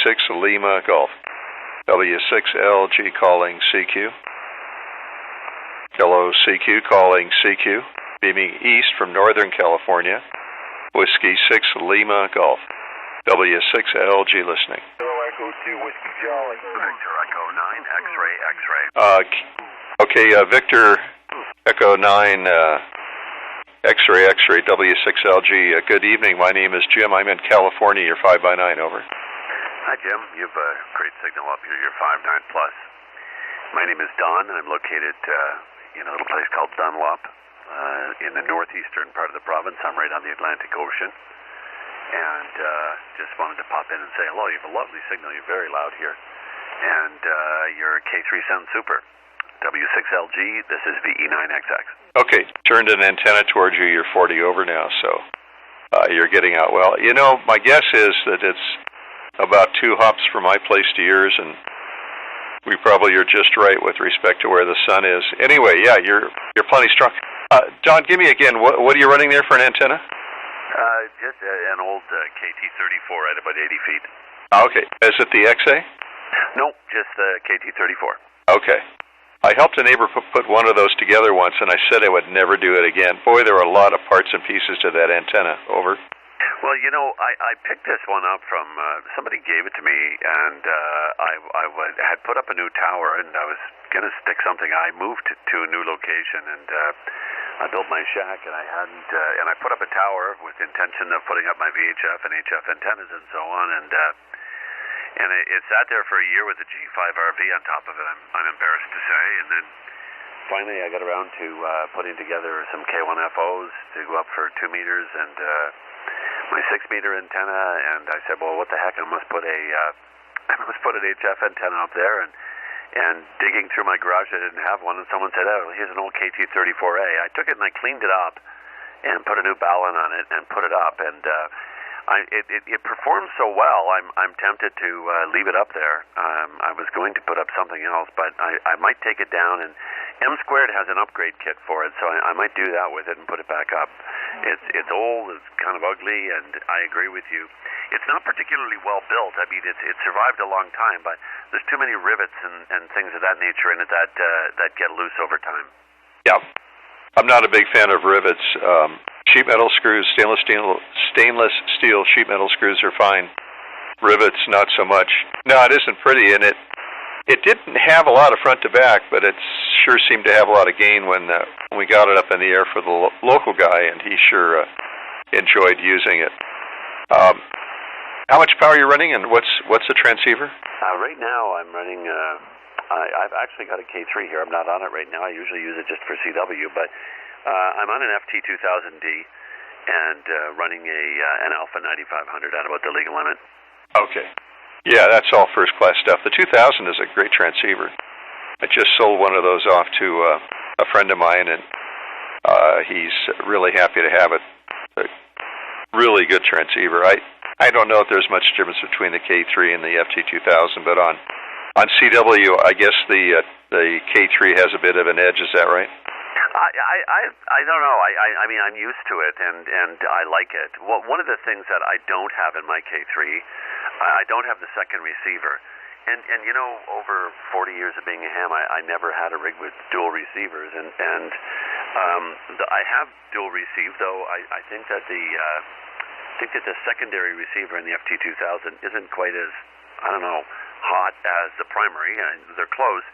6 Lima Golf. W6LG calling CQ. Hello, CQ calling CQ. Beaming east from Northern California. Whiskey 6 Lima Golf. W6LG listening. Kilo Echo 2 Whiskey Charlie. Victor Echo 9 X-ray X-ray. Okay, Victor Echo 9 X-ray X-ray W6LG. Good evening. My name is Jim. I'm in California. You're 5x9. Over. Hi, Jim. You have a great signal up here. You're 5-9 plus. My name is Don, and I'm located in a little place called Dunlop in the northeastern part of the province. I'm right on the Atlantic Ocean. And just wanted to pop in and say hello. You have a lovely signal. You're very loud here. And your K3 sounds super. W6LG, this is VE9XX. Okay, turned an antenna towards you. You're 40 over now, so you're getting out well. You know, my guess is that it's about 2 hops from my place to yours, and we probably are just right with respect to where the sun is. Anyway, yeah, you're plenty strong. Don, give me again, what are you running there for an antenna? Just an old KT-34 at about 80 feet. Okay. Is it the XA? No, just the KT-34. Okay. I helped a neighbor put one of those together once, and I said I would never do it again. Boy, there were a lot of parts and pieces to that antenna. Over. Well, you know, I picked this one up from, somebody gave it to me, and I had put up a new tower, and I was going to stick something. I moved to a new location, and I built my shack, and I hadn't, and I put up a tower with the intention of putting up my VHF and HF antennas and so on, and it sat there for a year with a G5RV on top of it, I'm embarrassed to say, and then finally I got around to putting together some K1FOs to go up for 2 meters, and my 6-meter antenna, and I said, well, what the heck, I must put an HF antenna up there, and digging through my garage, I didn't have one, and someone said, oh, here's an old KT-34A. I took it and I cleaned it up and put a new ballon on it and put it up, and it performs so well, I'm tempted to leave it up there. I was going to put up something else, but I might take it down, and M Squared has an upgrade kit for it, so I might do that with it and put it back up. It's old, it's kind of ugly, and I agree with you. It's not particularly well built. I mean, it survived a long time, but there's too many rivets and things of that nature in it that get loose over time. Yeah, I'm not a big fan of rivets. Sheet metal screws, stainless steel sheet metal screws are fine. Rivets, not so much. No, it isn't pretty, and it didn't have a lot of front to back, but it sure seemed to have a lot of gain when we got it up in the air for the local guy, and he sure enjoyed using it. How much power are you running, and what's the transceiver? Right now, I'm running. I've actually got a K3 here. I'm not on it right now. I usually use it just for CW, but I'm on an FT2000D and running an Alpha 9500 at about the legal limit. Okay. Yeah, that's all first-class stuff. The 2000 is a great transceiver. I just sold one of those off to a friend of mine, and he's really happy to have it. A really good transceiver. I don't know if there's much difference between the K3 and the FT2000, but on CW, I guess the K3 has a bit of an edge. Is that right? I don't know. I mean, I'm used to it, and I like it. Well, one of the things that I don't have in my K3, I don't have the second receiver. And you know, over 40 years of being a ham, I never had a rig with dual receivers, and I have dual receive, though I think that the secondary receiver in the FT2000 isn't quite as, I don't know, hot as the primary. They're close,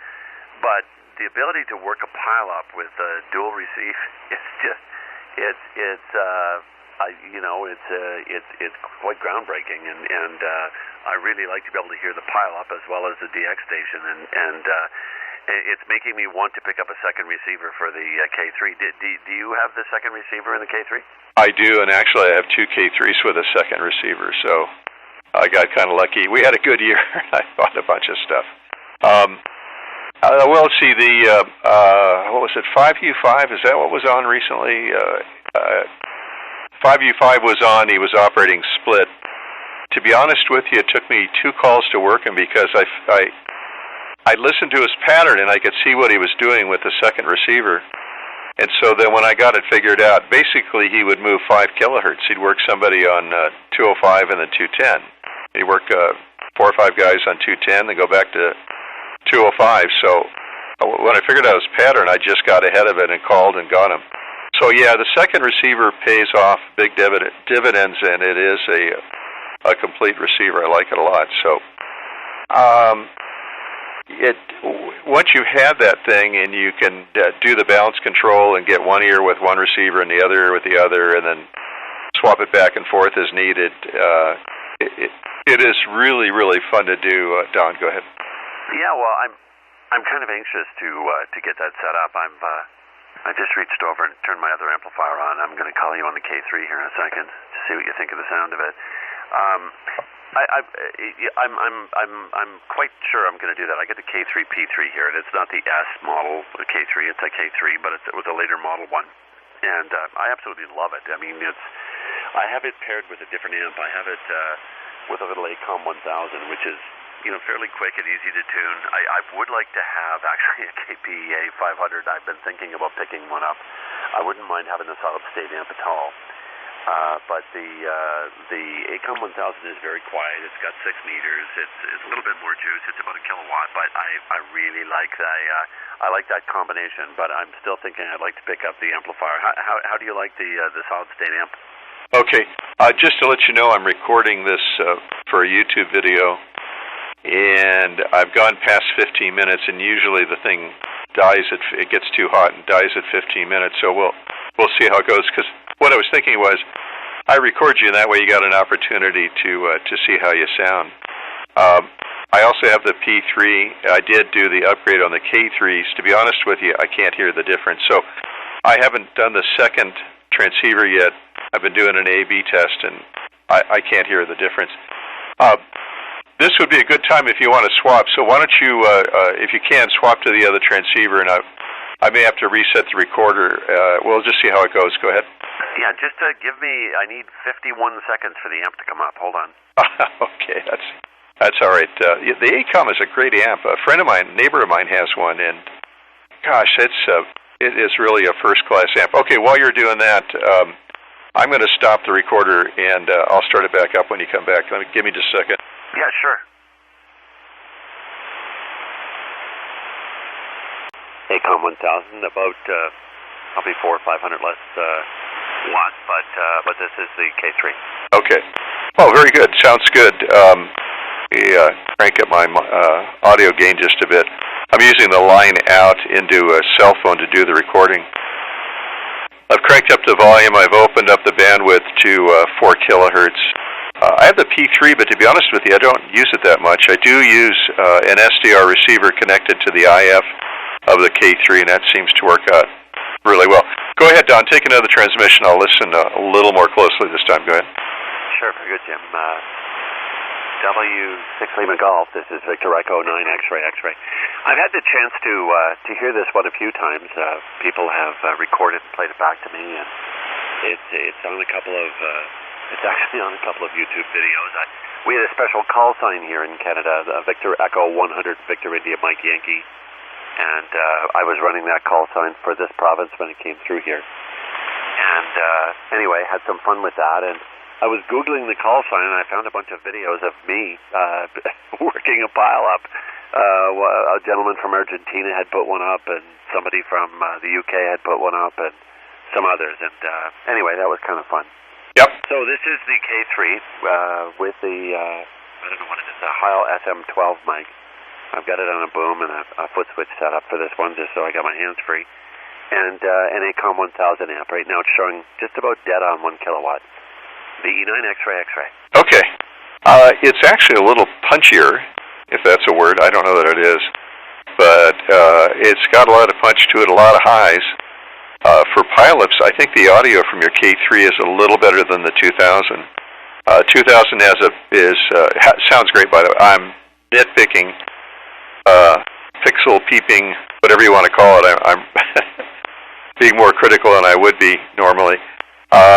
but the ability to work a pileup with dual receive is just it's quite groundbreaking, and I really like to be able to hear the pileup as well as the DX station, and it's making me want to pick up a second receiver for the K3. Do you have the second receiver in the K3? I do, and actually I have 2 K3s with a second receiver, so I got kind of lucky. We had a good year. I bought a bunch of stuff. Well, let's see, what was it, 5U5, is that what was on recently? 5U5 was on, he was operating split. To be honest with you, it took me 2 calls to work him because I listened to his pattern and I could see what he was doing with the second receiver. And so then when I got it figured out, basically he would move 5 kilohertz. He'd work somebody on 205 and then 210. He'd work 4 or 5 guys on 210, then go back to 205. So when I figured out his pattern, I just got ahead of it and called and got him. So yeah, the second receiver pays off big dividends, and it is a complete receiver. I like it a lot. So once you have that thing and you can do the balance control and get one ear with one receiver and the other ear with the other, and then swap it back and forth as needed, it is really, really fun to do. Don, go ahead. Yeah, well, I'm kind of anxious to get that set up. I just reached over and turned my other amplifier on. I'm going to call you on the K3 here in a second to see what you think of the sound of it. I'm quite sure I'm going to do that. I get the K3 P3 here, and it's not the S model, the K3. It's a K3, but it was a later model one, and I absolutely love it. I mean, I have it paired with a different amp. I have it with a little ACOM 1000, which is fairly quick and easy to tune. I would like to have actually a KPA 500. I've been thinking about picking one up. I wouldn't mind having a solid state amp at all. But the ACOM 1000 is very quiet. It's got 6 meters. It's a little bit more juice. It's about a kilowatt, but I really like that. I like that combination. But I'm still thinking I'd like to pick up the amplifier. How do you like the solid state amp? Okay, just to let you know, I'm recording this for a YouTube video, and I've gone past 15 minutes, and usually the thing dies it gets too hot and dies at 15 minutes. So we'll see how it goes. Because what I was thinking was, I record you, and that way you got an opportunity to see how you sound. I also have the P3. I did do the upgrade on the K3s. To be honest with you, I can't hear the difference. So I haven't done the second transceiver yet. I've been doing an A/B test, and I can't hear the difference. This would be a good time if you want to swap. So why don't you, if you can, swap to the other transceiver, and I may have to reset the recorder. We'll just see how it goes. Go ahead. Yeah, just I need 51 seconds for the amp to come up. Hold on. Okay, that's all right. The ACOM is a great amp. A friend of mine, neighbor of mine, has one, and gosh, it is really a first-class amp. Okay, while you're doing that, I'm going to stop the recorder, and I'll start it back up when you come back. Give me just a second. Yeah, sure. ACOM 1000, about probably 400 or 500 less watts, but this is the K3. Okay. Oh, very good. Sounds good. Crank up my audio gain just a bit. I'm using the line out into a cell phone to do the recording. I've cranked up the volume. I've opened up the bandwidth to 4 kilohertz. I have the P3, but to be honest with you, I don't use it that much. I do use an SDR receiver connected to the IF of the K3, and that seems to work out really well. Go ahead, Don. Take another transmission. I'll listen a little more closely this time. Go ahead. Sure, very good, Jim. W6 Lima Golf. This is Victor Echo 9 X-ray. I've had the chance to hear this one a few times. People have recorded and played it back to me, and it's on a couple of it's actually on a couple of YouTube videos. We had a special call sign here in Canada, Victor Echo 100 Victor India Mike Yankee, and I was running that call sign for this province when it came through here. And anyway, had some fun with that, and I was Googling the call sign, and I found a bunch of videos of me working a pile up. A gentleman from Argentina had put one up, and somebody from the UK had put one up, and some others. And anyway, that was kind of fun. Yep. So this is the K3 with the, I don't know what it is, a Heil FM12 mic. I've got it on a boom and a foot switch set up for this one, just so I got my hands free. And an ACOM 1000 amp. Right now it's showing just about dead on 1 kilowatt. The E9 X-ray. Okay. It's actually a little punchier, if that's a word. I don't know that it is. But it's got a lot of punch to it, a lot of highs. For pilots, I think the audio from your K3 is a little better than the 2000. 2000 sounds great, by the way. I'm nitpicking, pixel peeping, whatever you want to call it. I'm being more critical than I would be normally.